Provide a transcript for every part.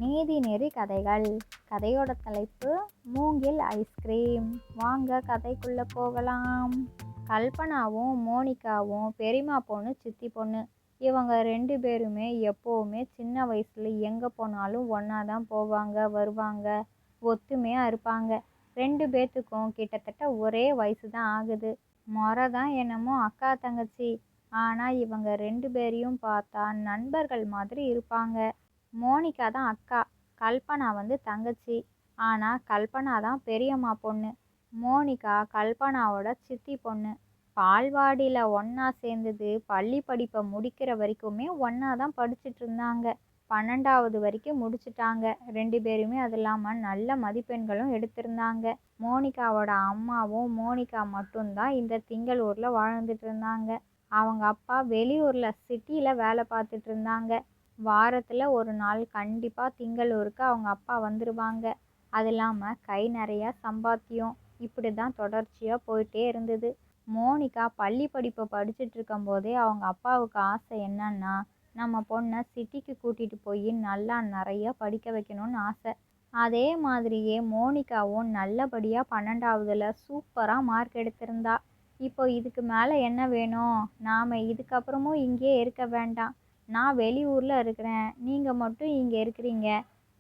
நீதிநெறி கதைகள். கதையோட தலைப்பு மூங்கில் ஐஸ்கிரீம். வாங்க கதைக்குள்ள போகலாம். கல்பனாவும் மோனிகாவும் பெரியம்மா பொண்ணு சித்தி பொண்ணு. இவங்க 2 பேருமே எப்போவுமே சின்ன வயசுல எங்கே போனாலும் ஒன்றா தான் போவாங்க வருவாங்க, ஒத்துமையாக இருப்பாங்க. 2 பேர்த்துக்கும் கிட்டத்தட்ட ஒரே வயசு தான் ஆகுது. முறை தான் என்னமோ அக்கா தங்கச்சி. ஆனால் இவங்க 2 பேரையும் பார்த்தா நண்பர்கள் மாதிரி இருப்பாங்க. மோனிகா தான் அக்கா, கல்பனா தங்கச்சி. ஆனால் கல்பனா தான் பெரியம்மா பொண்ணு, மோனிகா கல்பனாவோட சித்தி பொண்ணு. பால்வாடியில் ஒன்றா சேர்ந்தது, பள்ளி படிப்பை முடிக்கிற வரைக்குமே ஒன்றா தான் படிச்சுட்டு இருந்தாங்க. 12வது வரைக்கும் முடிச்சிட்டாங்க 2 பேருமே. அது இல்லாமல் நல்ல மதிப்பெண்களும் எடுத்திருந்தாங்க. மோனிகாவோட அம்மாவும் மோனிகா மட்டும்தான் இந்த திங்களூரில் வாழ்ந்துட்டு இருந்தாங்க. அவங்க அப்பா வெளியூரில் சிட்டியில் வேலை பார்த்துட்டு இருந்தாங்க. வாரத்தில் ஒரு நாள் கண்டிப்பாக திங்களூருக்கு அவங்க அப்பா வந்துடுவாங்க. அது இல்லாமல் கை நிறையா சம்பாத்தியம். இப்படி தான் தொடர்ச்சியாக போயிட்டே இருந்தது. மோனிகா பள்ளி படிப்பை படிச்சுட்டு இருக்கும்போதே அவங்க அப்பாவுக்கு ஆசை என்னன்னா, நம்ம பொண்ணை சிட்டிக்கு கூட்டிகிட்டு போய் நல்லா நிறையா படிக்க வைக்கணும்னு ஆசை. அதே மாதிரியே மோனிகாவும் நல்லபடியாக 12வதுல சூப்பராக மார்க் எடுத்திருந்தா. இப்போ இதுக்கு மேலே என்ன வேணும்? நாம் இதுக்கப்புறமும் இங்கேயே இருக்க வேண்டாம். நான் வெளியூரில் இருக்கிறேன், நீங்கள் மட்டும் இங்கே இருக்கிறீங்க.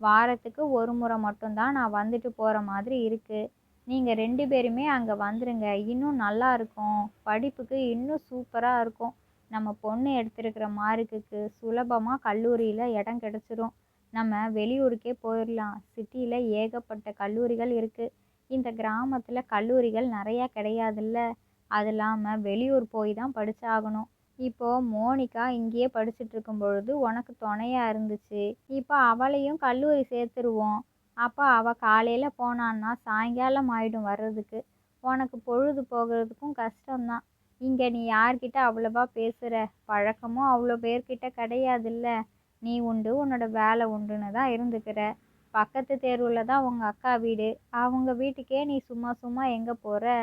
வாரத்துக்கு ஒரு முறை மட்டும்தான் நான் வந்துட்டு போகிற மாதிரி இருக்குது. நீங்கள் 2 பேருமே அங்கே வந்துடுங்க, இன்னும் நல்லா இருக்கும். படிப்புக்கு இன்னும் சூப்பராக இருக்கும். நம்ம பொண்ணு எடுத்திருக்கிற மார்க்குக்கு சுலபமாக கல்லூரியில் இடம் கிடச்சிரும். நம்ம வெளியூருக்கே போயிடலாம். சிட்டியில் ஏகப்பட்ட கல்லூரிகள் இருக்குது. இந்த கிராமத்தில் கல்லூரிகள் நிறையா கிடையாதுல்ல. அது இல்லாமல் வெளியூர் போய் தான் படித்தாகணும். இப்போது மோனிகா இங்கேயே படிச்சுட்டு இருக்கும் பொழுது உனக்கு துணையாக இருந்துச்சு. இப்போ அவளையும் கல்லூரி சேர்த்துருவோம். அப்போ அவள் காலையில் போனான்னா சாயங்காலம் ஆகிடும் வர்றதுக்கு. உனக்கு பொழுது போகிறதுக்கும் கஷ்டம்தான். இங்கே நீ யார்கிட்ட அவ்வளவா பேசுகிற பழக்கமும் அவ்வளோ பேர்கிட்ட கிடையாதுல்ல. நீ உண்டு உன்னோட வேலை உண்டுன்னு தான் இருந்துக்கிற. பக்கத்து தெருவில் தான் உங்கள் அக்கா வீடு. அவங்க வீட்டுக்கே நீ சும்மா சும்மா எங்கே போகிற?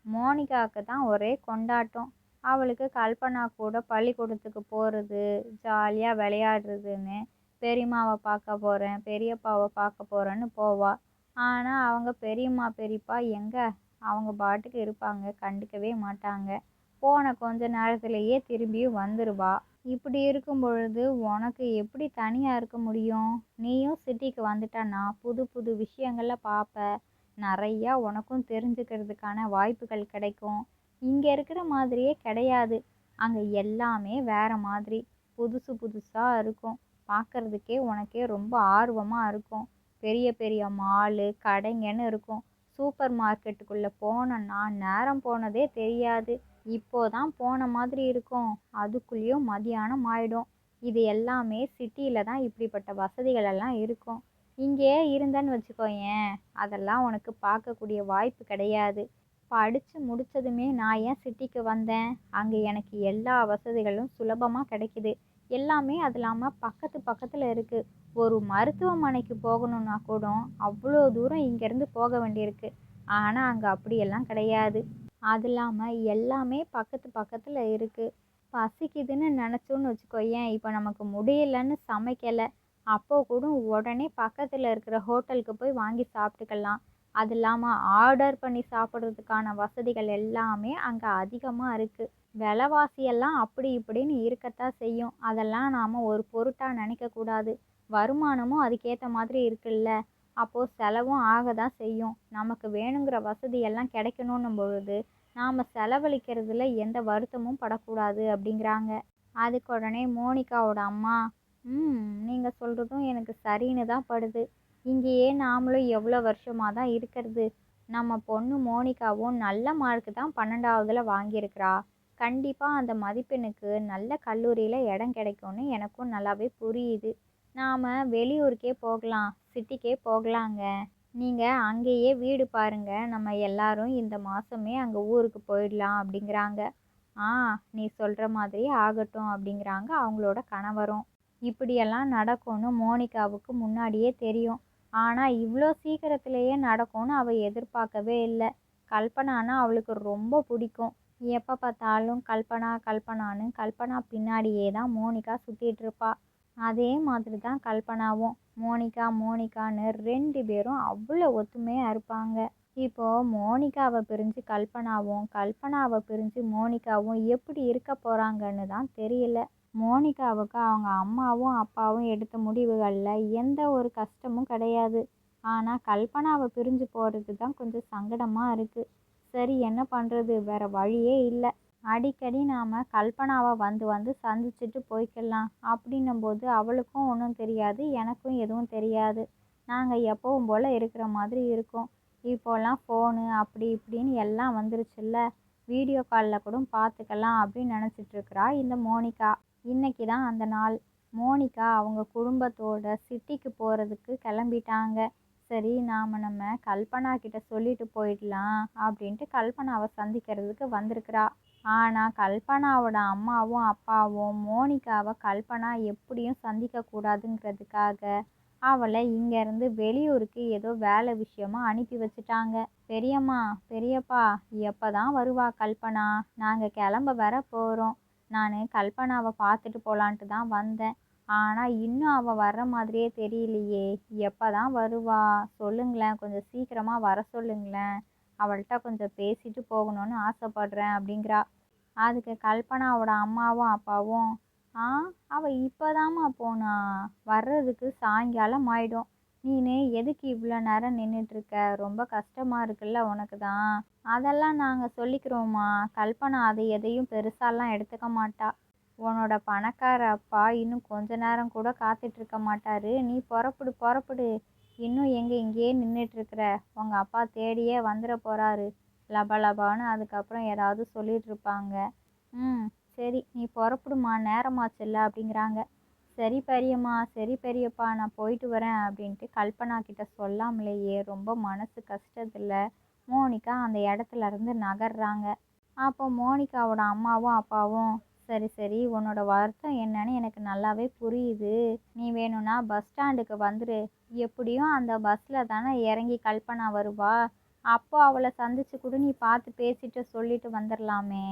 மோனிகாவுக்கு தான் ஒரே கொண்டாட்டம். அவளுக்கு கல்பனா கூட பள்ளிக்கூடத்துக்கு போகிறது, ஜாலியாக விளையாடுறதுன்னு, பெரியம்மாவை பார்க்க போகிறேன் பெரியப்பாவை பார்க்க போகிறேன்னு போவாள். ஆனால் அவங்க பெரியம்மா பெரியப்பா எங்கே? அவங்க பாட்டுக்கு இருப்பாங்க, கண்டுக்கவே மாட்டாங்க. போன கொஞ்ச நேரத்திலேயே திரும்பியும் வந்துடுவா. இப்படி இருக்கும் பொழுது உனக்கு எப்படி தனியாக இருக்க முடியும்? நீயும் சிட்டிக்கு வந்துட்டன்னா புது புது விஷயங்களை பார்ப்ப. நிறையா உனக்கும் தெரிஞ்சுக்கிறதுக்கான வாய்ப்புகள் கிடைக்கும். இங்கே இருக்கிற மாதிரியே கிடையாது. அங்கே எல்லாமே வேறு மாதிரி புதுசு புதுசாக இருக்கும். பார்க்குறதுக்கே உனக்கே ரொம்ப ஆர்வமாக இருக்கும். பெரிய பெரிய மாலு கடைங்கன்னு இருக்கும். சூப்பர் மார்க்கெட்டுக்குள்ளே போனோன்னா நேரம் போனதே தெரியாது. இப்போதான் போன மாதிரி இருக்கும், அதுக்குள்ளேயும் மதியானம் ஆயிடும். இது எல்லாமே சிட்டியில் தான் இப்படிப்பட்ட வசதிகள் எல்லாம் இருக்கும். இங்கேயே இருந்தேன்னு வச்சுக்கோயேன், அதெல்லாம் உனக்கு பார்க்கக்கூடிய வாய்ப்பு கிடையாது. படித்து முடித்ததுமே நான் ஏன் சிட்டிக்கு வந்தேன்? அங்கே எனக்கு எல்லா வசதிகளும் சுலபமாக கிடைக்குது. எல்லாமே அது இல்லாமல் பக்கத்து பக்கத்தில் இருக்குது. ஒரு மருத்துவமனைக்கு போகணுன்னா கூட அவ்வளோ தூரம் இங்கேருந்து போக வேண்டியிருக்கு. ஆனால் அங்கே அப்படியெல்லாம் கிடையாது. அது இல்லாமல் எல்லாமே பக்கத்து பக்கத்தில் இருக்குது. பசிக்குதுன்னு நினச்சோன்னு வச்சுக்கோயேன், இப்போ நமக்கு முடியலன்னு சமைக்கலை, அப்போ கூட உடனே பக்கத்தில் இருக்கிற ஹோட்டலுக்கு போய் வாங்கி சாப்பிட்டுக்கலாம். அது இல்லாமல் ஆர்டர் பண்ணி சாப்பிட்றதுக்கான வசதிகள் எல்லாமே அங்கே அதிகமாக இருக்குது. விலைவாசியெல்லாம் அப்படி இப்படின்னு இருக்கத்தான் செய்யும். அதெல்லாம் நாம் ஒரு பொருட்டாக நினைக்கக்கூடாது. வருமானமும் அதுக்கேற்ற மாதிரி இருக்குல்ல. அப்போது செலவும் ஆக தான் செய்யும். நமக்கு வேணுங்கிற வசதியெல்லாம் கிடைக்கணுன்னும் பொழுது நாம் செலவழிக்கிறதுல எந்த வருத்தமும் படக்கூடாது அப்படிங்கிறாங்க. அதுக்கு உடனே மோனிகாவோட அம்மா, நீங்கள் சொல்கிறதும் எனக்கு சரின்னு தான் படுது. இங்கேயே நாமளும் எவ்வளோ வருஷமாக தான் இருக்கிறது. நம்ம பொண்ணு மோனிகாவும் நல்ல மார்க்கு தான் 12வதுல வாங்கியிருக்கிறா. கண்டிப்பாக அந்த மதிப்பெண்ணுக்கு நல்ல கல்லூரியில் இடம் கிடைக்கும்னு எனக்கும் நல்லாவே புரியுது. நாம் வெளியூருக்கே போகலாம், சிட்டிக்கே போகலாங்க. நீங்கள் அங்கேயே வீடு பாருங்கள், நம்ம எல்லாரும் இந்த மாதமே அங்கே ஊருக்கு போயிடலாம் அப்படிங்கிறாங்க. நீ சொல்கிற மாதிரி ஆகட்டும் அப்படிங்கிறாங்க அவங்களோட கணவரும். இப்படியெல்லாம் நடக்கும்னு மோனிகாவுக்கு முன்னாடியே தெரியும். ஆனால் இவ்வளோ சீக்கிரத்திலேயே நடக்கும்னு அவள் எதிர்பார்க்கவே இல்லை. கல்பனானா அவளுக்கு ரொம்ப பிடிக்கும். எப்போ பார்த்தாலும் கல்பனா கல்பனான்னு கல்பனா பின்னாடியே தான் மோனிகா சுற்றிட்டு இருப்பா. அதே மாதிரி தான் கல்பனாவும். மோனிகா மோனிகான்னு 2 பேரும் அவ்வளோ ஒத்துமையாக இருப்பாங்க. இப்போ மோனிகாவை பிரிஞ்சு கல்பனாவும், கல்பனாவை பிரிஞ்சு மோனிகாவும் எப்படி இருக்க போகிறாங்கன்னு தான் தெரியல. மோனிகாவுக்கு அவங்க அம்மாவும் அப்பாவும் எடுத்த முடிவுகளில் எந்த ஒரு கஷ்டமும் கிடையாது. ஆனால் கல்பனாவை பிரிஞ்சு போகிறது தான் கொஞ்சம் சங்கடமாக இருக்குது. சரி, என்ன பண்ணுறது, வேற வழியே இல்லை. அடிக்கடி நாம் கல்பனாவை வந்து வந்து சந்திச்சுட்டு போய்க்கலாம். அப்படின்னும்போது அவளுக்கும் ஒன்றும் தெரியாது, எனக்கும் எதுவும் தெரியாது. நாங்கள் எப்பவும் போல் இருக்கிற மாதிரி இருக்கும். இப்போல்லாம் ஃபோனு அப்படி இப்படின்னு எல்லாம் வந்துருச்சுல்ல, வீடியோ காலில் கூட பார்த்துக்கலாம் அப்படின்னு நினச்சிட்ருக்கிறா இந்த மோனிகா. இன்னைக்கு தான் அந்த நாள். மோனிகா அவங்க குடும்பத்தோட சிட்டிக்கு போகிறதுக்கு கிளம்பிட்டாங்க. சரி, நம்ம கல்பனா கிட்ட சொல்லிட்டு போயிடலாம் அப்படின்ட்டு கல்பனாவை சந்திக்கிறதுக்கு வந்திருக்கிறா. ஆனால் கல்பனாவோட அம்மாவும் அப்பாவும் மோனிகாவை கல்பனா எப்படியும் சந்திக்கக்கூடாதுங்கிறதுக்காக அவளை இங்கேருந்து வெளியூருக்கு ஏதோ வேலை விஷயமா அனுப்பி வச்சுட்டாங்க. பெரியம்மா, பெரியப்பா, எப்போ தான் வருவா கல்பனா? நாங்கள் கிளம்ப வர போகிறோம். நான் கல்பனாவை பார்த்துட்டு போகலான்ட்டு தான் வந்தேன். ஆனால் இன்னும் அவள் வர்ற மாதிரியே தெரியலையே. எப்போ தான் வருவா சொல்லுங்களேன், கொஞ்சம் சீக்கிரமாக வர சொல்லுங்களேன். அவள்கிட்ட கொஞ்சம் பேசிட்டு போகணும்னு ஆசைப்படுறேன் அப்படிங்கிறா. அதுக்கு கல்பனாவோட அம்மாவும் அப்பாவும், ஆ அவள் இப்போதாம்மா போனா, வர்றதுக்கு சாயங்காலம் ஆயிடும். நீனு எதுக்கு இவ்வளோ நேரம் நின்றுட்டுருக்க? ரொம்ப கஷ்டமாக இருக்குல்ல உனக்கு தான். அதெல்லாம் நாங்கள் சொல்லிக்கிறோம்மா. கல்பனா அதை எதையும் பெருசாலாம் எடுத்துக்க மாட்டா. உன்னோட பணக்கார அப்பா இன்னும் கொஞ்ச நேரம் கூட காத்துட்ருக்க மாட்டாரு. நீ புறப்படு புறப்படு. இன்னும் எங்கே இங்கேயே நின்றுட்டுருக்குற? உங்கள் அப்பா தேடியே வந்துட போகிறாரு. லபலபான்னு அதுக்கப்புறம் ஏதாவது சொல்லிகிட்ருப்பாங்க. ம், சரி, நீ புறப்படுமா, நேரமாச்சுல்ல அப்படிங்கிறாங்க. சரி பெரியம்மா, சரி பெரியப்பா, நான் போயிட்டு வரேன் அப்படின்ட்டு கல்பனா கிட்ட சொல்லாமலேயே ரொம்ப மனசு கஷ்டத்தில் மோனிகா அந்த இடத்துல இருந்து நகர்றாங்க. அப்போ மோனிகாவோட அம்மாவும் அப்பாவும், சரி சரி, உன்னோட வருத்தம் என்னன்னு எனக்கு நல்லாவே புரியுது. நீ வேணும்னா பஸ் ஸ்டாண்டுக்கு வந்துரு. எப்படியும் அந்த பஸ்ஸில் தானே இறங்கி கல்பனா வருவா. அப்போ அவளை சந்திச்சு கூட நீ பார்த்து பேசிட்டு சொல்லிட்டு வந்துடலாமே.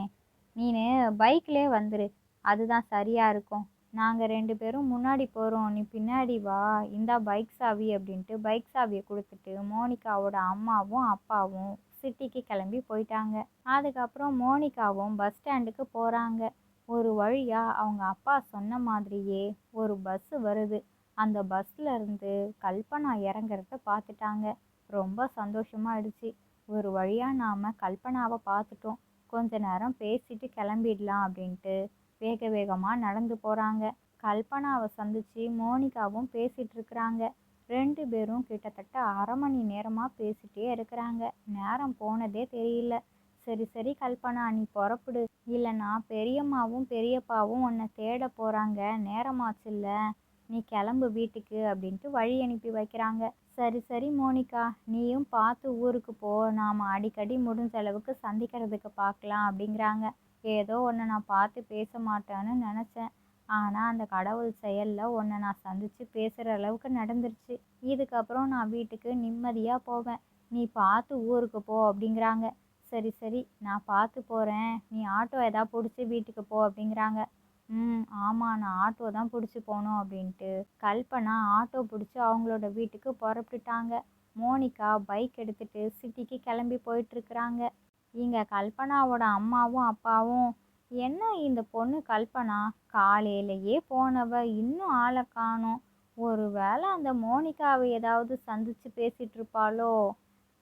நீனு பைக்லே வந்துரு, அதுதான் சரியாக இருக்கும். நாங்கள் 2 பேரும் முன்னாடி போகிறோம், நீ பின்னாடி வா. இந்தா பைக் சாவி அப்படின்ட்டு பைக் சாவியை கொடுத்துட்டு மோனிகாவோட அம்மாவும் அப்பாவும் சிட்டிக்கு கிளம்பி போயிட்டாங்க. அதுக்கப்புறம் மோனிகாவும் பஸ் ஸ்டாண்டுக்கு போகிறாங்க. ஒரு வழியாக அவங்க அப்பா சொன்ன மாதிரியே ஒரு பஸ்ஸு வருது. அந்த பஸ்ஸில் இருந்து கல்பனா இறங்குறத பார்த்துட்டாங்க. ரொம்ப சந்தோஷமாயிடுச்சு. ஒரு வழியாக நாம் கல்பனாவை பார்த்துட்டோம். கொஞ்ச நேரம் பேசிட்டு கிளம்பிடலாம் அப்படின்ட்டு வேக வேகமாக நடந்து போகிறாங்க. கல்பனாவை சந்தித்து மோனிகாவும் பேசிகிட்டு இருக்கிறாங்க. 2 பேரும் கிட்டத்தட்ட அரை மணி நேரமாக பேசிகிட்டே இருக்கிறாங்க. நேரம் போனதே தெரியல. சரி சரி கல்பனா, நீ புறப்படு, இல்லைன்னா பெரியம்மாவும் பெரியப்பாவும் உன்னை தேட போகிறாங்க, நேரமாச்சுல்ல, நீ கிளம்பு வீட்டுக்கு அப்படின்ட்டு வழி அனுப்பி வைக்கிறாங்க. சரி சரி மோனிகா, நீயும் பார்த்து ஊருக்கு போ, நாம் அடிக்கடி முடிஞ்ச அளவுக்கு சந்திக்கிறதுக்கு பார்க்கலாம் அப்படிங்கிறாங்க. ஏதோ உன்னை நான் பார்த்து பேச மாட்டேன்னு நினச்சேன். ஆனால் அந்த கடவுள் செயலில் உன்னை நான் சந்தித்து பேசுகிற அளவுக்கு நடந்துருச்சு. இதுக்கப்புறம் நான் வீட்டுக்கு நிம்மதியாக போவேன். நீ பார்த்து ஊருக்கு போ அப்படிங்கிறாங்க. சரி சரி, நான் பார்த்து போகிறேன், நீ ஆட்டோ எதாவது பிடிச்சி வீட்டுக்கு போ அப்படிங்கிறாங்க. ஆமாம், நான் ஆட்டோ தான் பிடிச்சி போகணும் அப்படின்ட்டு கல்பனா ஆட்டோ பிடிச்சி அவங்களோட வீட்டுக்கு புறப்பட்டுட்டாங்க. மோனிகா பைக் எடுத்துகிட்டு சிட்டிக்கு கிளம்பி போயிட்டுருக்குறாங்க. இங்கே கல்பனாவோட அம்மாவும் அப்பாவும், என்ன இந்த பொண்ணு கல்பனா காலையிலேயே போனவ இன்னும் ஆளை காணோம், ஒரு வேளை அந்த மோனிகாவை ஏதாவது சந்தித்து பேசிகிட்டு இருப்பாளோ?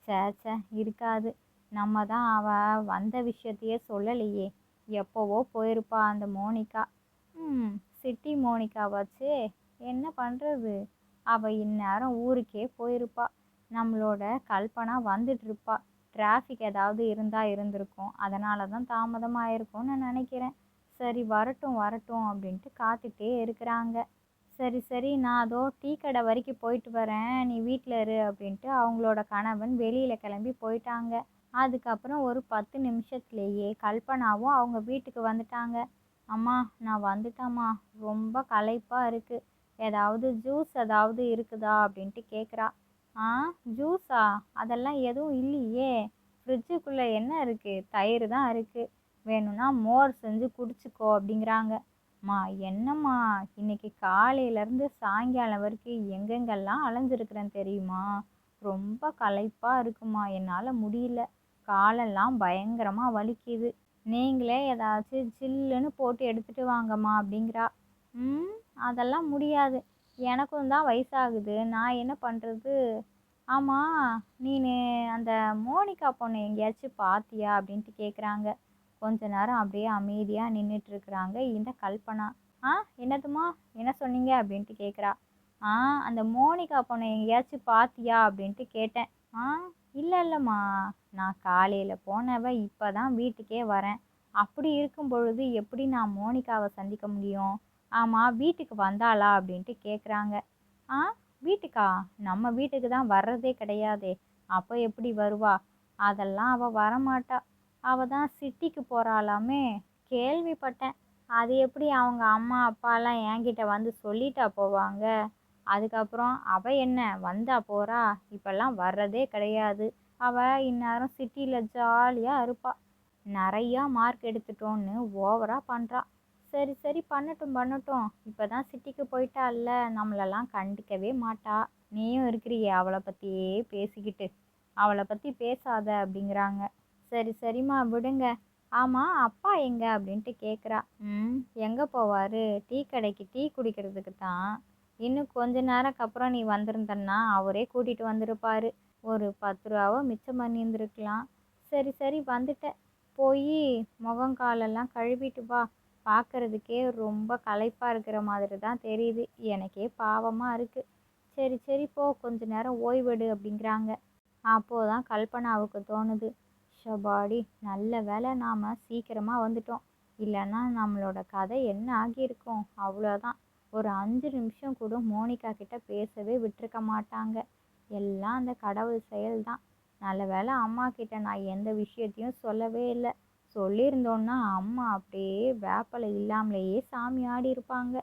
சேச்சே, இருக்காது. நம்ம தான் அவள் வந்த விஷயத்தையே சொல்லலையே. எப்போவோ போயிருப்பா அந்த மோனிகா. சிட்டி மோனிகாவாச்சே, என்ன பண்ணுறது? அவள் இந்நேரம் ஊருக்கே போயிருப்பா. நம்மளோட கல்பனா வந்துட்டுருப்பா. டிராஃபிக் ஏதாவது இருந்தால் இருந்திருக்கும், அதனால தான் தாமதமாக இருக்கும்னு நான் நினைக்கிறேன். சரி, வரட்டும் வரட்டும் அப்படின்ட்டு காத்துட்டே இருக்கிறாங்க. சரி சரி, நான் அதோ டீ கடை வரைக்கும் போயிட்டு வரேன், நீ வீட்டில் இரு அப்படின்ட்டு அவங்களோட கணவன் வெளியில் கிளம்பி போயிட்டாங்க. அதுக்கப்புறம் ஒரு 10 நிமிஷத்துலேயே கல்பனாவும் அவங்க வீட்டுக்கு வந்துட்டாங்க. அம்மா, நான் வந்துட்டேம்மா, ரொம்ப களைப்பாக இருக்குது, ஏதாவது ஜூஸ் ஏதாவது இருக்குதா அப்படின்ட்டு கேட்குறா. ஆ, ஜூஸா? அதெல்லாம் எதுவும் இல்லையே. ஃப்ரிட்ஜுக்குள்ளே என்ன இருக்குது? தயிர் தான் இருக்குது, வேணும்னா மோர் செஞ்சு குடிச்சிக்கோ அப்படிங்கிறாங்க. ம்மா என்னம்மா, இன்னைக்கு காலையிலேருந்து சாயங்காலம் வரைக்கும் எங்கெங்கெல்லாம் அலைஞ்சிருக்கிறேன் தெரியுமா? ரொம்ப களைப்பாக இருக்குமா, என்னால் முடியல. காலெல்லாம் பயங்கரமாக வலிக்குது. நீங்களே ஏதாச்சும் ஜில்லுன்னு போட்டு எடுத்துட்டு வாங்கம்மா அப்படிங்கிறா. ம் அதெல்லாம் முடியாது. எனக்கும் தான் வயசாகுது. நான் என்ன பண்ணுறது? ஆமாம், நீனு அந்த மோனிகா பொண்ணு எங்கேயாச்சும் பார்த்தியா அப்படின்ட்டு கேட்குறாங்க. கொஞ்ச நேரம் அப்படியே அமைதியாக நின்றுட்டுருக்குறாங்க இந்த கல்பனா. ஆ என்னதும்மா, என்ன சொன்னீங்க அப்படின்ட்டு கேட்குறா. ஆ அந்த மோனிகா பொண்ணை எங்கேயாச்சும் பார்த்தியா அப்படின்ட்டு கேட்டேன். ஆ இல்லைம்மா, நான் காலையில் போனவ இப்போ தான் வீட்டுக்கே வரேன். அப்படி இருக்கும் பொழுது எப்படி நான் மோனிகாவை சந்திக்க முடியும்? ஆமாம், வீட்டுக்கு வந்தாளா அப்படின்ட்டு கேட்குறாங்க. ஆ வீட்டுக்கா? நம்ம வீட்டுக்கு தான் வர்றதே கிடையாதே. அப்போ எப்படி வருவா? அதெல்லாம் அவள் வரமாட்டா. அவள் தான் சிட்டிக்கு போகிறாளாமே, கேள்விப்பட்டேன். அது எப்படி அவங்க அம்மா அப்பாலாம் என்கிட்ட வந்து சொல்லிட்டா போவாங்க? அதுக்கப்புறம் அவள் என்ன வந்தா போகிறா? இப்போல்லாம் வர்றதே கிடையாது. அவள் இந்நேரம் சிட்டியில் ஜாலியாக இருப்பா. நிறையா மார்க் எடுத்துட்டோன்னு ஓவராக பண்ணுறா. சரி சரி, பண்ணட்டும் பண்ணட்டும். இப்போ தான் சிட்டிக்கு போயிட்டால்ல, நம்மளெல்லாம் கண்டுக்கவே மாட்டா. நீயும் இருக்கிறியே அவளை பற்றியே பேசிக்கிட்டு. அவளை பற்றி பேசாத அப்படிங்கிறாங்க. சரி சரிம்மா விடுங்க. ஆமாம், அப்பா எங்கே அப்படின்ட்டு கேட்குறா. எங்கே போவார்? டீ கடைக்கு டீ குடிக்கிறதுக்கு தான். இன்னும் கொஞ்ச நேரம்க்கு அப்புறம் நீ வந்திருந்தன்னா அவரே கூட்டிகிட்டு வந்திருப்பார். ஒரு 10 ரூபாவோ மிச்சம் பண்ணியிருந்துருக்கலாம். சரி சரி வந்துட்டேன். போய் முகங்காலெல்லாம் கழுவிட்டு வா. பார்க்கறதுக்கே ரொம்ப களைப்பாக இருக்கிற மாதிரி தான் தெரியுது. எனக்கே பாவமாக இருக்குது. சரி சரி போ, கொஞ்ச நேரம் ஓய்வெடு அப்படிங்கிறாங்க. அப்போதான் கல்பனாவுக்கு தோணுது, ஷபாடி நல்ல வேளை நாம் சீக்கிரமாக வந்துட்டோம். இல்லைன்னா நம்மளோட கதை என்ன ஆகியிருக்கும்? அவ்வளோதான். ஒரு 5 நிமிஷம் கூட மோனிகா கிட்ட பேசவே விட்டுருக்க மாட்டாங்க. எல்லாம் அந்த கடவுள் செயல்தான். நல்ல வேளை அம்மா கிட்ட நான் எந்த விஷயத்தையும் சொல்லவே இல்லை. சொல்லியிருந்தோன்னா அம்மா அப்படியே வேப்பலை இல்லாமலேயே சாமி ஆடி இருப்பாங்க.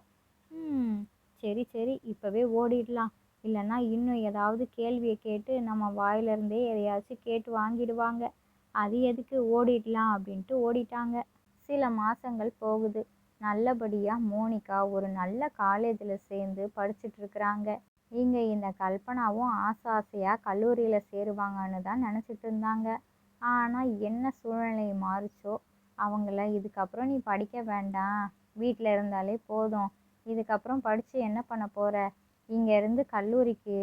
சரி சரி, இப்போவே ஓடிடலாம். இல்லைன்னா இன்னும் ஏதாவது கேள்வியை கேட்டு நம்ம வாயிலிருந்தே எதையாச்சும் கேட்டு வாங்கிடுவாங்க. அது எதுக்கு, ஓடிடலாம் அப்படின்ட்டு ஓடிட்டாங்க. சில மாதங்கள் போகுது. நல்லபடியாக மோனிகா ஒரு நல்ல காலேஜில் சேர்ந்து படிச்சுட்டு இருக்கிறாங்க. இங்கே இந்த கல்பனாவும் ஆசை ஆசையாக கல்லூரியில் சேருவாங்கன்னு தான் நினச்சிட்டு இருந்தாங்க. ஆனால் என்ன சூழ்நிலை மாறிச்சோ, அவங்கள இதுக்கப்புறம் நீ படிக்க வேண்டாம், வீட்டில் இருந்தாலே போதும், இதுக்கப்புறம் படித்து என்ன பண்ண போகிற, இங்கேருந்து கல்லூரிக்கு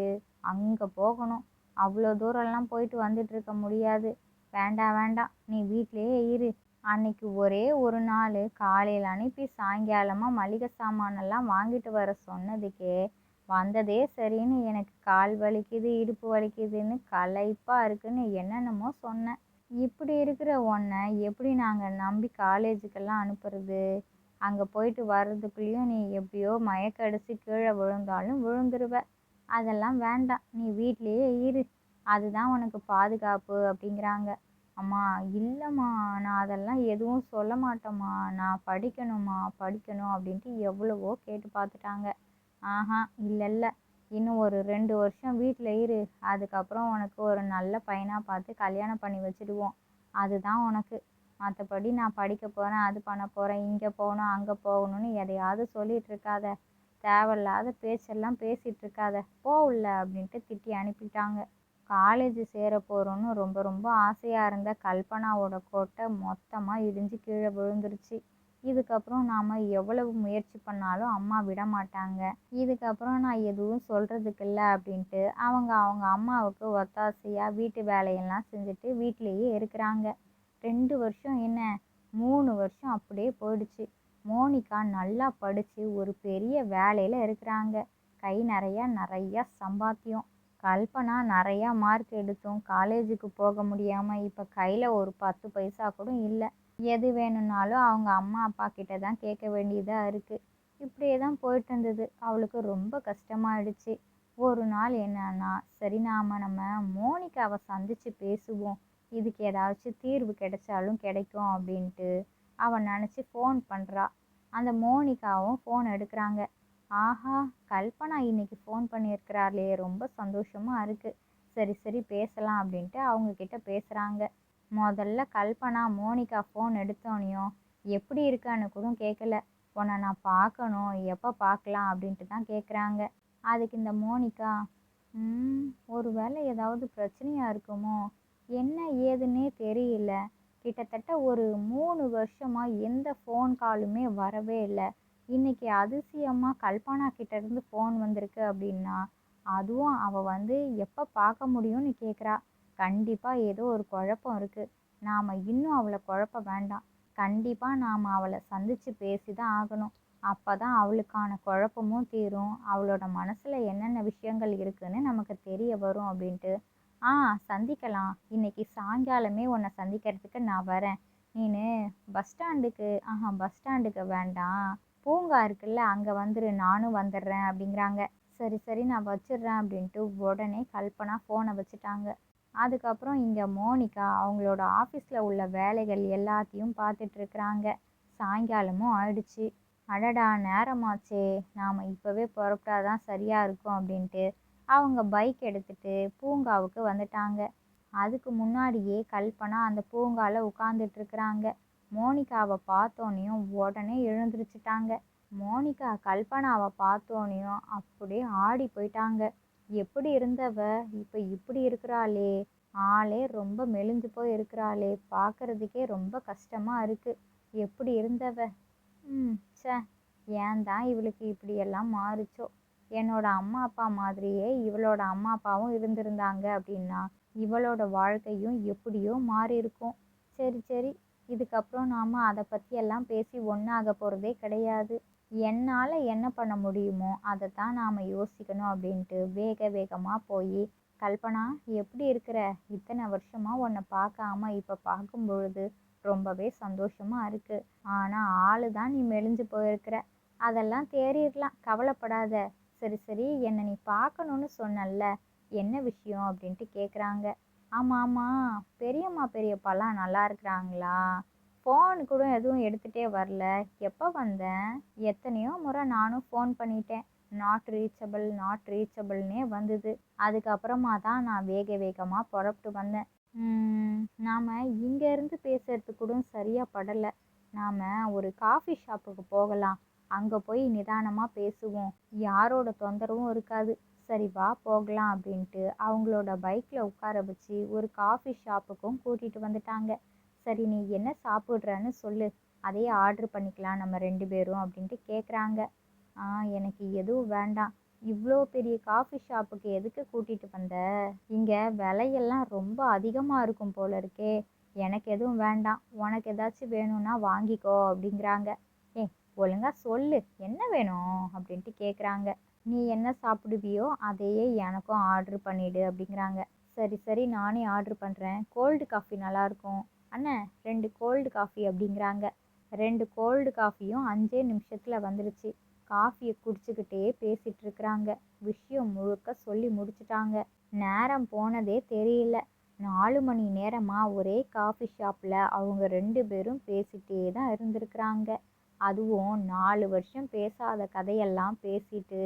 அங்கே போகணும், அவ்வளோ தூரம்லாம் போயிட்டு வந்துட்டு இருக்க முடியாது, வேண்டாம் வேண்டாம், நீ வீட்டிலேயே இரு. அன்னைக்கு ஒரே ஒரு நாள் காலையில் அனுப்பி சாயங்காலமாக மளிகை சாமானெல்லாம் வாங்கிட்டு வர சொன்னதுக்கே வந்ததே சரின்னு எனக்கு கால் வலிக்குது, இடுப்பு வலிக்குதுன்னு, களைப்பாக இருக்குன்னு என்னென்னமோ சொன்னேன். இப்படி இருக்கிற உன்னை எப்படி நாங்கள் நம்பி காலேஜுக்கெல்லாம் அனுப்புறது? அங்கே போயிட்டு வர்றதுக்குள்ளேயும் நீ எப்படியோ மயக்க அடித்து கீழே விழுந்தாலும் விழுந்துருவ. அதெல்லாம் வேண்டாம், நீ வீட்டிலேயே இரு, அதுதான் உனக்கு பாதுகாப்பு அப்படிங்கிறாங்க. அம்மா இல்லைம்மா, நான் அதெல்லாம் எதுவும் சொல்ல மாட்டேம்மா, நான் படிக்கணும்மா படிக்கணும் அப்படின்ட்டு எவ்வளவோ கேட்டு பார்த்துட்டாங்க. ஆஹா இல்லை இல்லை, இன்னும் ஒரு 2 வருஷம் வீட்டில் இரு, அதுக்கப்புறம் உனக்கு ஒரு நல்ல பையனாக பார்த்து கல்யாணம் பண்ணி வச்சுடுவோம், அதுதான் உனக்கு. மற்றபடி நான் படிக்க போகிறேன், அது பண்ண போகிறேன், இங்கே போகணும் அங்கே போகணும்னு எதையாவது சொல்லிகிட்டு இருக்காத, தேவையில்லாத பேச்செல்லாம் பேசிகிட்டு இருக்காத, போ உள்ள அப்படின்ட்டு திட்டி அனுப்பிட்டாங்க. காலேஜ் சேர போகிறோன்னு ரொம்ப ரொம்ப ஆசையாக இருந்த கல்பனாவோட கோட்டை மொத்தமாக இடிஞ்சு கீழே விழுந்துருச்சு. இதுக்கப்புறம் நாம் எவ்வளவு முயற்சி பண்ணாலும் அம்மா விட மாட்டாங்க. இதுக்கப்புறம் நான் எதுவும் சொல்கிறதுக்கு இல்லை அப்படின்ட்டு அவங்க அம்மாவுக்கு ஒத்தாசையாக வீட்டு வேலையெல்லாம் செஞ்சுட்டு வீட்டிலேயே இருக்கிறாங்க. 2 வருஷம் என்ன, 3 வருஷம் அப்படியே போயிடுச்சு. மோனிகா நல்லா படித்து ஒரு பெரிய வேலையில் இருக்கிறாங்க. கை நிறையா சம்பாத்தியம். கல்பனா நிறையா மார்க் எடுத்தும் காலேஜுக்கு போக முடியாமல் இப்போ கையில் ஒரு 10 பைசா கூட இல்லை. எது வேணும்னாலும் அவங்க அம்மா அப்பா கிட்ட தான் கேட்க வேண்டியதாக இருக்குது. இப்படியே தான் போயிட்டு இருந்தது. அவளுக்கு ரொம்ப கஷ்டமாயிடுச்சு. ஒரு நாள் என்னன்னா, சரி நம்ம மோனிகாவை சந்தித்து பேசுவோம், இதுக்கு ஏதாச்சும் தீர்வு கிடைச்சாலும் கிடைக்கும் அப்படின்ட்டு அவன் நினச்சி ஃபோன் பண்ணுறா. அந்த மோனிகாவும் ஃபோன் எடுக்கிறாங்க. ஆஹா, கல்பனா இன்னைக்கு ஃபோன் பண்ணியிருக்கிறாளே, ரொம்ப சந்தோஷமாக இருக்குது, சரி சரி பேசலாம் அப்படின்ட்டு அவங்கக்கிட்ட பேசுகிறாங்க. முதல்ல கல்பனா மோனிகா ஃபோன் எடுத்தோனையும் எப்படி இருக்கான்னு கூட கேட்கல, உன்னை நான் பார்க்கணும், எப்போ பார்க்கலாம் அப்படின்ட்டு தான் கேட்குறாங்க. அதுக்கு இந்த மோனிகா, ம் ஒரு வேளை ஏதாவது பிரச்சனையா இருக்குமோ? என்ன ஏதுன்னே தெரியல. கிட்டத்தட்ட ஒரு 3 வருஷமா எந்த ஃபோன் காலுமே வரவே இல்ல. இன்னைக்கு அதிசயமா கல்பனா கிட்டேருந்து ஃபோன் வந்திருக்கு அப்படின்னா, அதுவும் அவ வந்து எப்போ பார்க்க முடியும்னு கேட்குறா. கண்டிப்பா ஏதோ ஒரு குழப்பம் இருக்கு. நாம இன்னும் அவள குழப்ப வேண்டாம். கண்டிப்பா நாம அவள சந்திச்சு பேசி தான் ஆகணும். அப்பதான் அவளுக்கான குழப்பமும் தீரும். அவளோட மனசுல என்னென்ன விஷயங்கள் இருக்குன்னு நமக்கு தெரிய வரும் அப்படின்ட்டு. ஆ சந்திக்கலாம். இன்னைக்கு சாயங்காலமே உன்னை சந்திக்கிறதுக்கு நான் வரேன். நீனு பஸ் ஸ்டாண்டுக்கு வேண்டாம். பூங்கா இருக்குல்ல, அங்க வந்துரு. நானும் வந்துடுறேன் அப்படிங்கிறாங்க. சரி சரி நான் வச்சிடுறேன் அப்படின்ட்டு உடனே கல்பனா ஃபோனை வச்சுட்டாங்க. அதுக்கப்புறம் இங்க மோனிகா அவங்களோட ஆஃபீஸ்ல உள்ள வேலைகள் எல்லாத்தையும் பார்த்துட்டு இருக்கிறாங்க. சாயங்காலமும் ஆயிடுச்சு. அடடா நேரமாச்சே, நாம இப்பவே புறப்பட்டா தான் சரியா இருக்கும் அப்படின்ட்டு அவங்க பைக் எடுத்துட்டு பூங்காவுக்கு வந்துட்டாங்க. அதுக்கு முன்னாடியே கல்பனா அந்த பூங்கால உட்காந்துட்டு இருக்கிறாங்க. மோனிகாவை பார்த்தோன்னையும் உடனே எழுந்திருச்சுட்டாங்க. மோனிகா கல்பனாவை பார்த்தோன்னையும் அப்படியே ஆடி போயிட்டாங்க. எப்படி இருந்தவ இப்ப இப்படி இருக்கிறாளே, ஆளே ரொம்ப மெலிஞ்சு போய் இருக்கிறாளே, பார்க்கறதுக்கே ரொம்ப கஷ்டமா இருக்கு. எப்படி இருந்தவ, ச்சே, ஏன் தான் இவளுக்கு இப்படியெல்லாம் மாறுச்சோ. என்னோட அம்மா அப்பா மாதிரியே இவளோட அம்மா அப்பாவும் இருந்திருந்தாங்க அப்படின்னா இவளோட வாழ்க்கையும் எப்படியோ மாறி இருக்கும். சரி சரி, இதுக்கப்புறம் நாம அதை பற்றியெல்லாம் பேசி ஒன்றாக போகிறதே கிடையாது. என்னால் என்ன பண்ண முடியுமோ அதை தான் நாம் யோசிக்கணும் அப்படின்ட்டு வேக வேகமாக போய், கல்பனா எப்படி இருக்கிற? இத்தனை வருஷமாக உன்னை பார்க்காம இப்போ பார்க்கும் பொழுது ரொம்பவே சந்தோஷமா இருக்கு. ஆனா ஆளு தான் நீ மெலிஞ்சு போயிருக்கிற. அதெல்லாம் தேறிடலாம், கவலைப்படாத. சரி சரி, என்னை நீ பார்க்கணும்னு சொன்னல்ல, என்ன விஷயம் அப்படின்ட்டு கேட்குறாங்க. ஆமாம் ஆமாம், பெரியம்மா பெரியப்பாலாம் நல்லா இருக்கிறாங்களா? ஃபோன் கூட எதுவும் எடுத்துகிட்டே வரல. எப்போ வந்தேன்? எத்தனையோ முறை நானும் ஃபோன் பண்ணிட்டேன். நாட் ரீச்சபிள் நாட் ரீச்சபிள்னே வந்தது. அதுக்கப்புறமா தான் நான் வேக வேகமாக புறப்பட்டு வந்தேன். நாம் இங்கேருந்து பேசுறது கூட சரியாக படலை. நாம் ஒரு காஃபி ஷாப்புக்கு போகலாம். அங்கே போய் நிதானமாக பேசுவோம். யாரோட தொந்தரவும் இருக்காது. சரி வா போகலாம் அப்படின்ட்டு அவங்களோட பைக்கில் உட்கார வச்சு ஒரு காஃபி ஷாப்புக்கும் கூட்டிகிட்டு வந்துட்டாங்க. சரி நீ என்ன சாப்பிட்றன்னு சொல்லு, அதையே ஆர்டர் பண்ணிக்கலாம் நம்ம 2 பேரும் அப்படின்ட்டு கேட்குறாங்க. எனக்கு எதுவும் வேண்டாம். இவ்வளோ பெரிய காஃபி ஷாப்புக்கு எதுக்கு கூட்டிகிட்டு வந்த? இங்கே விலையெல்லாம் ரொம்ப அதிகமாக இருக்கும் போல இருக்கே. எனக்கு எதுவும் வேண்டாம். உனக்கு ஏதாச்சும் வேணும்னா வாங்கிக்கோ அப்படிங்கிறாங்க. ஏ ஒழுங்கா சொல்லு, என்ன வேணும் அப்படின்ட்டு கேட்குறாங்க. நீ என்ன சாப்பிடுவியோ அதையே எனக்கும் ஆர்டர் பண்ணிடு அப்படிங்கிறாங்க. சரி சரி நானே ஆர்டர் பண்ணுறேன். கோல்டு காஃபி நல்லாயிருக்கும். அண்ணே 2 கோல்டு காஃபி அப்படிங்கிறாங்க. 2 கோல்டு காஃபியும் 5 நிமிஷத்தில் வந்துருச்சு. காஃபியை குடிச்சுக்கிட்டே பேசிட்டு இருக்கிறாங்க. விஷயம் முழுக்க சொல்லி முடிச்சுட்டாங்க. நேரம் போனதே தெரியல. 4 மணி நேரமா ஒரே காஃபி ஷாப்பில் அவங்க 2 பேரும் பேசிட்டே தான் இருந்திருக்கிறாங்க. அதுவும் 4 வருஷம் பேசாத கதையெல்லாம் பேசிட்டு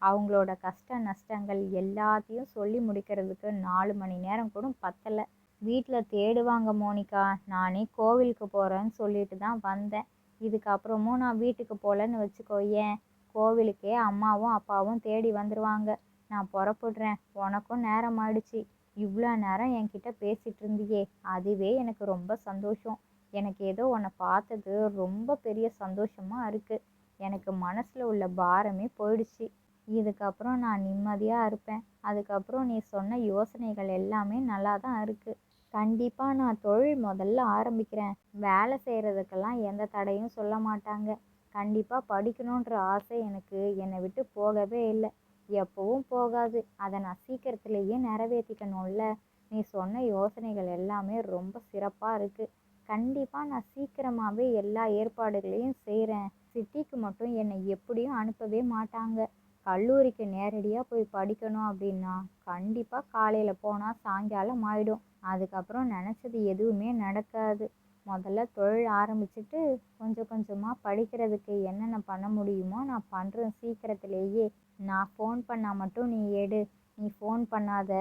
அவங்களோட கஷ்ட நஷ்டங்கள் எல்லாத்தையும் சொல்லி முடிக்கிறதுக்கு 4 மணி நேரம் கூட பத்தலை. வீட்டில் தேடுவாங்க மோனிகா. நானே கோவிலுக்கு போகிறேன்னு சொல்லிட்டு தான் வந்தேன். இதுக்கப்புறமும் நான் வீட்டுக்கு போகலன்னு வச்சுக்கோயேன், கோவிலுக்கே அம்மாவும் அப்பாவும் தேடி வந்துடுவாங்க. நான் புறப்படுறேன், உனக்கும் நேரம் ஆயிடுச்சு. இவ்வளோ நேரம் என்கிட்ட பேசிகிட்டு இருந்தியே, அதுவே எனக்கு ரொம்ப சந்தோஷம். எனக்கு ஏதோ உன்னை பார்த்தது ரொம்ப பெரிய சந்தோஷமாக இருக்குது. எனக்கு மனசில் உள்ள பாரமே போயிடுச்சு. இதுக்கப்புறம் நான் நிம்மதியாக இருப்பேன். அதுக்கப்புறம் நீ சொன்ன யோசனைகள் எல்லாமே நல்லா தான் இருக்குது. கண்டிப்பாக நான் தொழில் முதல்ல ஆரம்பிக்கிறேன். வேலை செய்கிறதுக்கெல்லாம் எந்த தடையும் சொல்ல மாட்டாங்க. கண்டிப்பாக படிக்கணுன்ற ஆசை எனக்கு என்னை விட்டு போகவே இல்லை. எப்பவும் போகாது. அதை நான் சீக்கிரத்திலேயே நிறைவேற்றிக்கணும்ல. நீ சொன்ன யோசனைகள் எல்லாமே ரொம்ப சிறப்பாக இருக்குது. கண்டிப்பாக நான் சீக்கிரமாகவே எல்லா ஏற்பாடுகளையும் செய்கிறேன். சிட்டிக்கு மட்டும் என்னை எப்படியும் அனுப்பவே மாட்டாங்க. கல்லூரிக்கு நேரடியாக போய் படிக்கணும் அப்படின்னா கண்டிப்பாக காலையில் போனால் சாயங்காலம் ஆயிடும். அதுக்கப்புறம் நினச்சது எதுவுமே நடக்காது. முதல்ல தொழில் ஆரம்பிச்சுட்டு கொஞ்சம் கொஞ்சமாக படிக்கிறதுக்கு என்னென்ன பண்ண முடியுமோ நான் பண்ணுறேன் சீக்கிரத்திலேயே. நான் ஃபோன் பண்ணால் மட்டும் நீ எடு. நீ ஃபோன் பண்ணாத,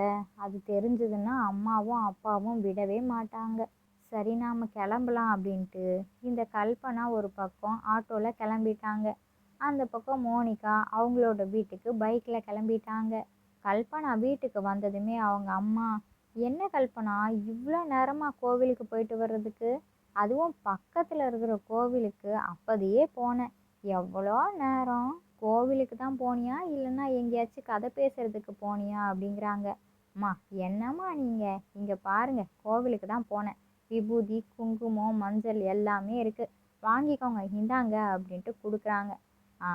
அது தெரிஞ்சதுன்னா அம்மாவும் அப்பாவும் விடவே மாட்டாங்க. சரி நாம் கிளம்பலாம் அப்படின்ட்டு இந்த கல்பனா ஒரு பக்கம் ஆட்டோவில் கிளம்பிட்டாங்க. அந்த பக்கம் மோனிகா அவங்களோட வீட்டுக்கு பைக்கில் கிளம்பிட்டாங்க. கல்பனா வீட்டுக்கு வந்ததுமே அவங்க அம்மா, என்ன கல்பனா இவ்வளோ நேரமாக கோவிலுக்கு போயிட்டு வர்றதுக்கு, அதுவும் பக்கத்தில் இருக்கிற கோவிலுக்கு அப்போதையே போனேன், எவ்வளோ நேரம், கோவிலுக்கு தான் போனியா இல்லைன்னா எங்கேயாச்சும் கதை பேசுறதுக்கு போனியா அப்படிங்கிறாங்க. அம்மா என்னம்மா நீங்கள் இங்கே பாருங்க, கோவிலுக்கு தான் போனேன், விபூதி குங்குமம் மஞ்சள் எல்லாமே இருக்குது, வாங்கிக்கோங்க இந்தாங்க அப்படின்ட்டு கொடுக்குறாங்க. ஆ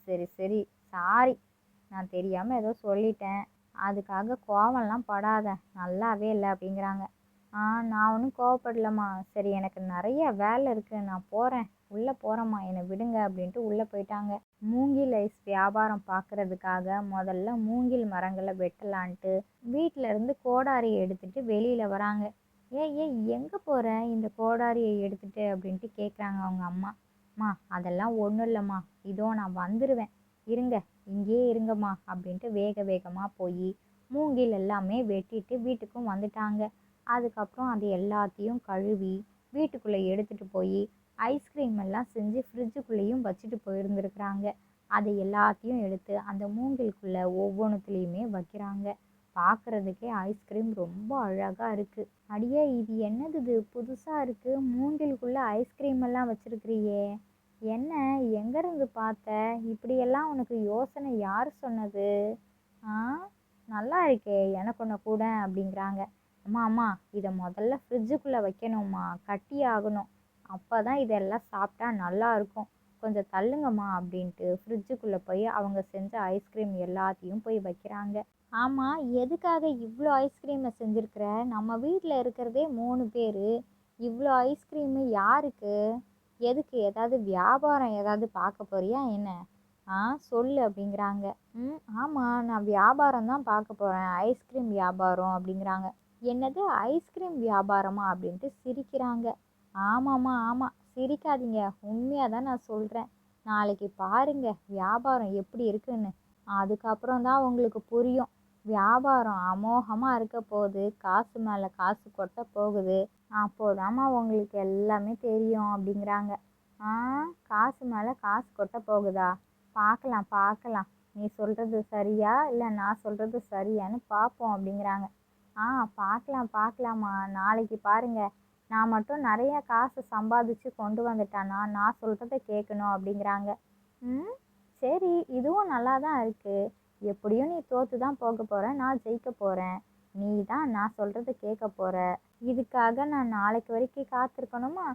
சரி சரி, சாரி, நான் தெரியாமல் ஏதோ சொல்லிட்டேன், அதுக்காக கோவம்லாம் படாத, நல்லாவே இல்லை அப்படிங்கிறாங்க. நான் ஒன்றும் கோவப்படலம்மா, சரி எனக்கு நிறைய வேலை இருக்குது, நான் போகிறேன், உள்ளே போகிறேம்மா, என்னை விடுங்க அப்படின்ட்டு உள்ளே போயிட்டாங்க. மூங்கில் ஐஸ் வியாபாரம் பார்க்குறதுக்காக முதல்ல மூங்கில் மரங்களை வெட்டலான்ட்டு வீட்டில் இருந்து கோடாரியை எடுத்துகிட்டு வெளியில் வராங்க. ஏய் எங்கே போகிற இந்த கோடாரியை எடுத்துகிட்டு அப்படின்ட்டு கேட்குறாங்க அவங்க அம்மா. அதெல்லாம் ஒன்றும் இல்லைம்மா, இதோ நான் வந்துடுவேன், இருங்க, இங்கேயே இருங்கம்மா அப்படின்ட்டு வேக வேகமாக போய் மூங்கில் எல்லாமே வெட்டிட்டு வீட்டுக்கும் வந்துட்டாங்க. அதுக்கப்புறம் அது எல்லாத்தையும் கழுவி வீட்டுக்குள்ளே எடுத்துகிட்டு போய் ஐஸ்கிரீம் எல்லாம் செஞ்சு ஃப்ரிட்ஜுக்குள்ளேயும் வச்சுட்டு போயிருந்துருக்குறாங்க. அதை எல்லாத்தையும் எடுத்து அந்த மூங்கிலுக்குள்ளே ஒவ்வொன்றுத்துலேயுமே வைக்கிறாங்க. பார்க்குறதுக்கே ஐஸ்கிரீம் ரொம்ப அழகாக இருக்குது. அடியே இது என்னது, இது புதுசாக இருக்குது, மூங்கிலுக்குள்ளே ஐஸ்கிரீம் எல்லாம் வச்சுருக்கிறியே, என்ன எங்கேருந்து பார்த்த, இப்படியெல்லாம் உனக்கு யோசனை யார் சொன்னது? ஆ நல்லா இருக்கே, எனக்கு ஒன்று கூட அப்படிங்கிறாங்க. அம்மா இதை முதல்ல ஃப்ரிட்ஜுக்குள்ளே வைக்கணும்மா, கட்டி ஆகணும், அப்போ தான் இதெல்லாம் சாப்பிட்டா நல்லா இருக்கும், கொஞ்சம் தள்ளுங்கம்மா அப்படின்ட்டு ஃப்ரிட்ஜுக்குள்ளே போய் அவங்க செஞ்ச ஐஸ்கிரீம் எல்லாத்தையும் போய் வைக்கிறாங்க. ஆமாம், எதுக்காக இவ்வளோ ஐஸ்கிரீமை செஞ்சுருக்கிற, நம்ம வீட்டில் இருக்கிறதே 3 பேர், இவ்வளோ ஐஸ்கிரீமு யாருக்கு, எதுக்கு, ஏதாவது வியாபாரம் ஏதாவது பார்க்க போறியா என்ன? சொல்லு அப்படிங்கிறாங்க. ஆமாம், நான் வியாபாரம் தான் பார்க்க போகிறேன், ஐஸ்கிரீம் வியாபாரம் அப்படிங்கிறாங்க. என்னது ஐஸ்கிரீம் வியாபாரமா அப்படின்ட்டு சிரிக்கிறாங்க. ஆமாம்மா ஆமாம், சிரிக்காதீங்க, உண்மையாக தான் நான் சொல்கிறேன், நாளைக்கு பாருங்க வியாபாரம் எப்படி இருக்குன்னு, அதுக்கப்புறம் தான் உங்களுக்கு புரியும், வியாபாரம் அமோகமாக இருக்க போகுது, காசு மேலே காசு கொட்ட போகுது, அப்போதாம்மா உங்களுக்கு எல்லாமே தெரியும் அப்படிங்கிறாங்க. காசு மேலே காசு கொட்ட போகுதா, பார்க்கலாம் பார்க்கலாம், நீ சொல்கிறது சரியா இல்லை நான் சொல்கிறது சரியான்னு பார்ப்போம் அப்படிங்கிறாங்க. பார்க்கலாமா, நாளைக்கு பாருங்க, நான் மட்டும் நிறைய காசு சம்பாதிச்சு கொண்டு வந்துட்டானா நான் சொல்கிறத கேட்கணும் அப்படிங்கிறாங்க. சரி, இதுவும் நல்லா தான் இருக்குது, எப்படியும் நீ தோற்று தான் போக போகிற, நான் ஜெயிக்க போகிறேன், நீ தான் நான் சொல்கிறத கேட்க போகிற, இதுக்காக நான் நாளைக்கு வரைக்கும் காத்திருக்கணுமா?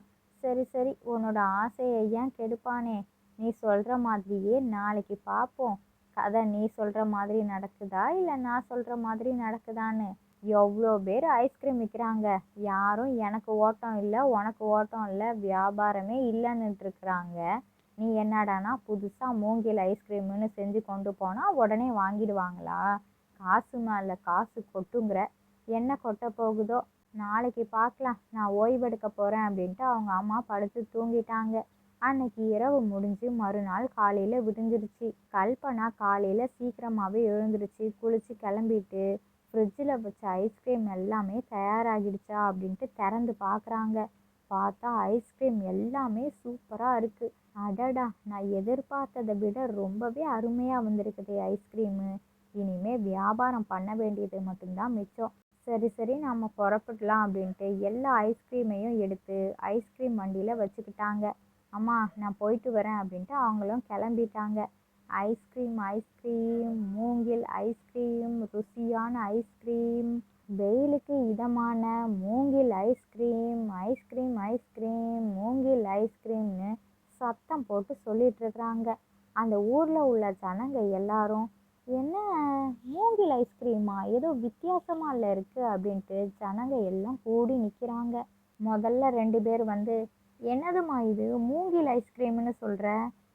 சரி சரி, உன்னோட ஆசையை ஏன் கெடுப்பானே, நீ சொல்கிற மாதிரியே நாளைக்கு பார்ப்போம், கதை நீ சொல்கிற மாதிரி நடக்குதா இல்லை நான் சொல்கிற மாதிரி நடக்குதான்னு. எவ்வளோ பேர் ஐஸ்கிரீம் விற்கிறாங்க, யாரும் எனக்கு ஓட்டம் இல்லை உனக்கு ஓட்டம் இல்லை வியாபாரமே இல்லைன்னுட்டு இருக்கிறாங்க, நீ என்னடானா புதுசாக மூங்கில் ஐஸ்கிரீமுன்னு செஞ்சு கொண்டு போனால் உடனே வாங்கிடுவாங்களா, காசு மேலே காசு கொட்டுங்கிற, என்ன கொட்ட போகுதோ, நாளைக்கு பார்க்கலாம், நான் ஓய்வெடுக்க போகிறேன் அப்படின்ட்டு அவங்க அம்மா படுத்து தூங்கிட்டாங்க. அன்னைக்கு இரவு முடிஞ்சு மறுநாள் காலையில் விடிஞ்சிருச்சு. கல்பனா காலையில் சீக்கிரமாகவே எழுந்துருச்சு, குளித்து கிளம்பிட்டு ஃப்ரிட்ஜில் வச்ச ஐஸ்கிரீம் எல்லாமே தயாராகிடுச்சா அப்படின்ட்டு திறந்து பார்க்குறாங்க. பார்த்தா ஐஸ்கிரீம் எல்லாமே சூப்பராக இருக்குது. அடடா, நான் எதிர்பார்த்ததை விட ரொம்பவே அருமையாக வந்திருக்குது ஐஸ்கிரீமு, இனிமேல் வியாபாரம் பண்ண வேண்டியது மட்டும்தான் மிச்சம். சரி சரி, நம்ம புறப்படலாம் அப்படின்ட்டு எல்லா ஐஸ்கிரீமையும் எடுத்து ஐஸ்கிரீம் வண்டியில் வச்சுக்கிட்டாங்க. அம்மா நான் போயிட்டு வரேன் அப்படின்ட்டு அவங்களும் கிளம்பிட்டாங்க. ஐஸ்கிரீம் மூங்கில் ஐஸ்கிரீம், ருசியான ஐஸ்கிரீம், வெயிலுக்கு இதமான மூங்கில் ஐஸ்கிரீம், ஐஸ்கிரீம் மூங்கில் ஐஸ்கிரீம்னு சத்தம் போட்டு சொல்லிட்டு இருக்கிறாங்க. அந்த ஊரில் உள்ள ஜனங்க எல்லாரும், என்ன மூங்கில் ஐஸ்கிரீமா, ஏதோ வித்தியாசமாக இருக்குது அப்படின்ட்டு ஜனங்க எல்லாம் கூடி நிற்கிறாங்க. முதல்ல 2 பேர் வந்து, என்னதுமா இது மூங்கில் ஐஸ்கிரீம்னு சொல்கிற,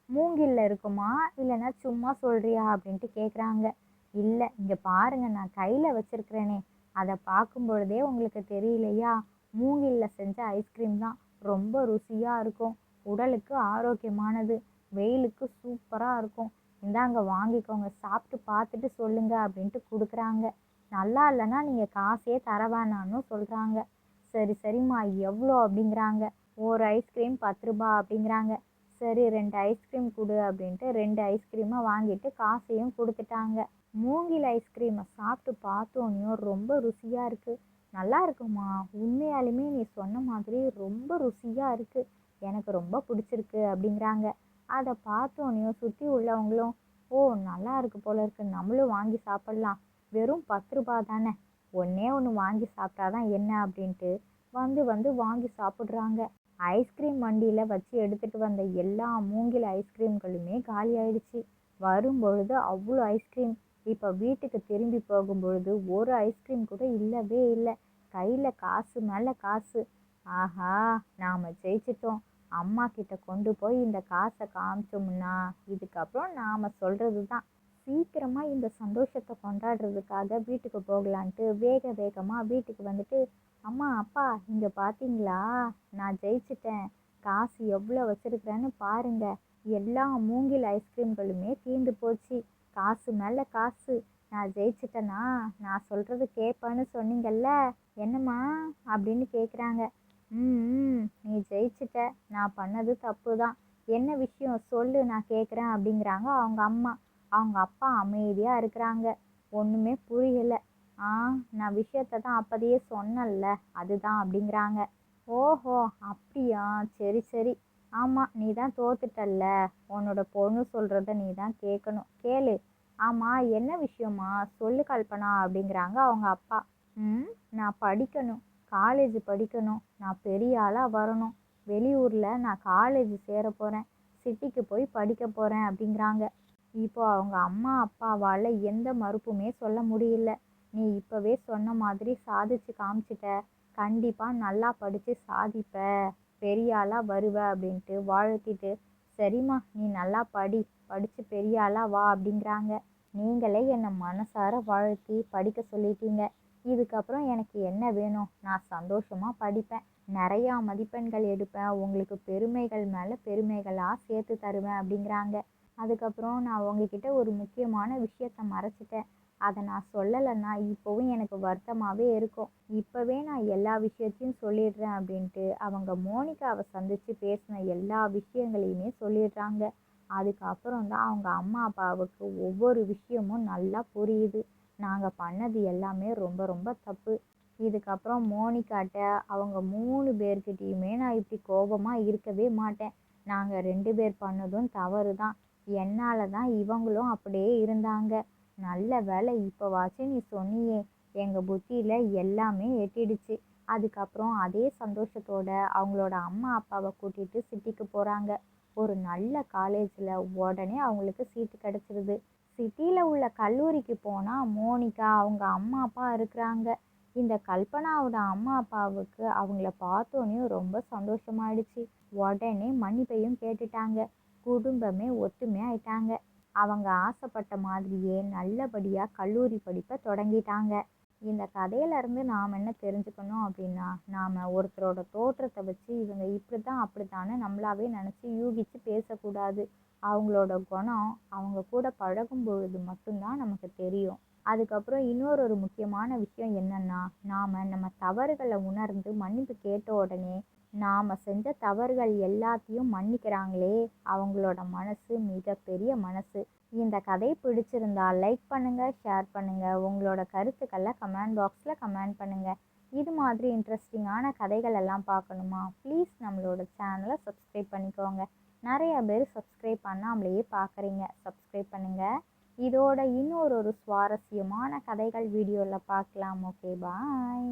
மூங்கில்ல இருக்குமா இல்லைன்னா சும்மா சொல்கிறியா அப்படின்ட்டு கேட்குறாங்க. இல்லை, இங்கே பாருங்கள், நான் கையில் வச்சுருக்கிறேனே, அதை பார்க்கும் பொழுதே உங்களுக்கு தெரியலையா, மூங்கில்ல செஞ்ச ஐஸ்கிரீம் தான், ரொம்ப ருசியாக இருக்கும், உடலுக்கு ஆரோக்கியமானது, வெயிலுக்கு சூப்பராக இருக்கும், இந்தாங்க வாங்கிக்கோங்க, சாப்பிட்டு பார்த்துட்டு சொல்லுங்க அப்படின்ட்டு கொடுக்குறாங்க. நல்லா இல்லைன்னா நீங்கள் காசே தர வேணான்னு சொல்கிறாங்க. சரி சரிம்மா எவ்வளோ அப்படிங்கிறாங்க. ஒரு ஐஸ்கிரீம் 10 ரூபா அப்படிங்கிறாங்க. சரி 2 ஐஸ்கிரீம் கொடு அப்படின்ட்டு 2 ஐஸ்கிரீமை வாங்கிட்டு காசையும் கொடுத்துட்டாங்க. மூங்கில் ஐஸ்கிரீமை சாப்பிட்டு பார்த்தோன்னையும் ரொம்ப ருசியாக இருக்குது. நல்லா இருக்குமா, உண்மையாலுமே நீ சொன்ன மாதிரி ரொம்ப ருசியாக இருக்குது, எனக்கு ரொம்ப பிடிச்சிருக்கு அப்படிங்கிறாங்க. அதை பார்த்தோன்னையும் சுற்றி உள்ளவங்களும், ஓ நல்லா இருக்கு போல இருக்கு, நம்மளும் வாங்கி சாப்பிட்லாம், வெறும் 10 ரூபா தானே, ஒன்றே ஒன்று வாங்கி சாப்பிட்டாதான் என்ன அப்படின்ட்டு வந்து வந்து வாங்கி சாப்பிட்றாங்க. ஐஸ்கிரீம் வண்டியில் வச்சு எடுத்துகிட்டு வந்த எல்லா மூங்கில் ஐஸ்கிரீம்களுமே காலி ஆயிடுச்சு. வரும்பொழுது அவ்வளோ ஐஸ்கிரீம். இப்போ வீட்டுக்கு திரும்பி போகும்பொழுது ஒரு ஐஸ்கிரீம் கூட இல்லவே இல்லை. கையில் காசு மேலே காசு. ஆஹா, நாம் ஜெயிச்சிட்டோம். அம்மா கிட்ட கொண்டு போய் இந்த காசை காமிச்சோம்னா இதுக்கப்புறம் நாம் சொல்கிறது தான். சீக்கிரமாக இந்த சந்தோஷத்தை கொண்டாடுறதுக்காக வீட்டுக்கு போகலான்ட்டு வேக வேகமாக வீட்டுக்கு வந்துட்டு, அம்மா அப்பா இங்கே பார்த்தீங்களா, நான் ஜெயிச்சிட்டேன், காசு எவ்வளோ வச்சுருக்கிறேன்னு பாருங்க, எல்லா மூங்கில் ஐஸ்கிரீம்களுமே தீர்ந்து போச்சு, காசு மேலே காசு, நான் ஜெயிச்சிட்டேனா, நான் சொல்கிறது கேட்பேன்னு சொன்னீங்கல்ல, என்னம்மா அப்படின்னு கேட்குறாங்க. நீ ஜெயிச்சிட்ட, நான் பண்ணது தப்பு தான், என்ன விஷயம் சொல்லு நான் கேட்குறேன் அப்படிங்கிறாங்க அவங்க அம்மா. அவங்க அப்பா அமைதியாக இருக்கிறாங்க. ஒன்றுமே புரியலை. நான் விஷயத்தை தான் அப்போதையே சொன்னேன்ல, அதுதான் அப்படிங்கிறாங்க. ஓஹோ அப்படியா, சரி சரி, ஆமாம் நீ தான் தோத்துட்டல்ல, உன்னோட பொண்ணு சொல்கிறத நீ தான் கேட்கணும், கேளு. ஆமாம் என்ன விஷயமா, சொல்லு கல்பனா அப்படிங்கிறாங்க அவங்க அப்பா. நான் படிக்கணும், காலேஜ் படிக்கணும், நான் பெரிய ஆளாக வரணும், வெளியூரில் நான் காலேஜ் சேர போகிறேன், சிட்டிக்கு போய் படிக்க போகிறேன் அப்படிங்கிறாங்க. இப்போ அவங்க அம்மா அப்பாவால் எந்த மறுப்புமே சொல்ல முடியல. நீ இப்போவே சொன்ன மாதிரி சாதிச்சு காமிச்சிட்ட, கண்டிப்பாக நல்லா படித்து சாதிப்ப, பெரிய ஆளாக வருவ அப்படின்ட்டு வாழ்த்திட்டு, சரிம்மா நீ நல்லா படித்து பெரிய ஆளாக வா அப்படிங்கிறாங்க. நீங்களே என்னை மனசார வாழ்த்தி படிக்க சொல்லிட்டீங்க, இதுக்கப்புறம் எனக்கு என்ன வேணும், நான் சந்தோஷமாக படிப்பேன், நிறையா மதிப்பெண்கள் எடுப்பேன், உங்களுக்கு பெருமைகள் மேலே பெருமைகளாக சேர்த்து தருவேன் அப்படிங்கிறாங்க. அதுக்கப்புறம் நான் உங்ககிட்ட ஒரு முக்கியமான விஷயத்த மறைச்சிட்டேன், அதை நான் சொல்லலைன்னா இப்போவும் எனக்கு வருத்தமாகவே இருக்கும், இப்போவே நான் எல்லா விஷயத்தையும் சொல்லிடுறேன் அப்படின்ட்டு அவங்க மோனிகாவை சந்தித்து பேசின எல்லா விஷயங்களையுமே சொல்லிடுறாங்க. அதுக்கப்புறம் தான் அவங்க அம்மா அப்பாவுக்கு ஒவ்வொரு விஷயமும் நல்லா புரியுது, நாங்கள் பண்ணது எல்லாமே ரொம்ப ரொம்ப தப்பு, இதுக்கப்புறம் மோனிகாட்ட அவங்க 3 பேர்கிட்டையுமே நான் இப்படி கோபமாக இருக்கவே மாட்டேன், நாங்கள் 2 பேர் பண்ணதும் தவறு தான், என்னால் தான் இவங்களும் அப்படியே இருந்தாங்க, நல்ல வேலை இப்போவாச்சும் நீ சொன்னியே, எங்கள் புத்தியில் எல்லாமே எட்டிடுச்சு. அதுக்கப்புறம் அதே சந்தோஷத்தோட அவங்களோட அம்மா அப்பாவை கூட்டிகிட்டு சிட்டிக்கு போகிறாங்க. ஒரு நல்ல காலேஜில் உடனே அவங்களுக்கு சீட்டு கிடச்சிருது. சிட்டியில் உள்ள கல்லூரிக்கு போனால் மோனிகா அவங்க அம்மா அப்பா இருக்கிறாங்க. இந்த கல்பனாவோட அம்மா அப்பாவுக்கு அவங்கள பார்த்தோன்னே ரொம்ப சந்தோஷமாயிடுச்சு. உடனே மன்னிப்பையும் கேட்டுட்டாங்க. குடும்பமே ஒத்துமை ஆயிட்டாங்க. அவங்க ஆசைப்பட்ட மாதிரியே நல்லபடியாக கல்லூரி படிப்பை தொடங்கிட்டாங்க. இந்த கதையிலேருந்து நாம் என்ன தெரிஞ்சுக்கணும் அப்படின்னா, நாம் ஒருத்தரோட தோற்றத்தை வச்சு இவங்க இப்படி தான் அப்படித்தானே நம்மளாவே நினச்சி யூகித்து பேசக்கூடாது. அவங்களோட குணம் அவங்க கூட பழகும் பொழுது மட்டும்தான் நமக்கு தெரியும். அதுக்கப்புறம் இன்னொரு முக்கியமான விஷயம் என்னென்னா, நம்ம தவறுகளை உணர்ந்து மன்னிப்பு கேட்ட உடனே நாம் செஞ்ச தவறுகள் எல்லாத்தையும் மன்னிக்கிறாங்களே, அவங்களோட மனசு மிகப்பெரிய மனசு. இந்த கதை பிடிச்சிருந்தா லைக் பண்ணுங்கள், ஷேர் பண்ணுங்கள், உங்களோட கருத்துக்களை கமெண்ட் பாக்ஸில் கமெண்ட் பண்ணுங்கள். இது மாதிரி இன்ட்ரெஸ்டிங்கான கதைகள் எல்லாம் பார்க்கணுமா, ப்ளீஸ் நம்மளோட சேனலை சப்ஸ்கிரைப் பண்ணிக்கோங்க. நிறைய பேர் சப்ஸ்கிரைப் பண்ணாமலேயே பார்க்குறீங்க, சப்ஸ்கிரைப் பண்ணுங்கள். இதோட இன்னொரு சுவாரஸ்யமான கதைகள் வீடியோவில் பார்க்கலாம். Okay bye.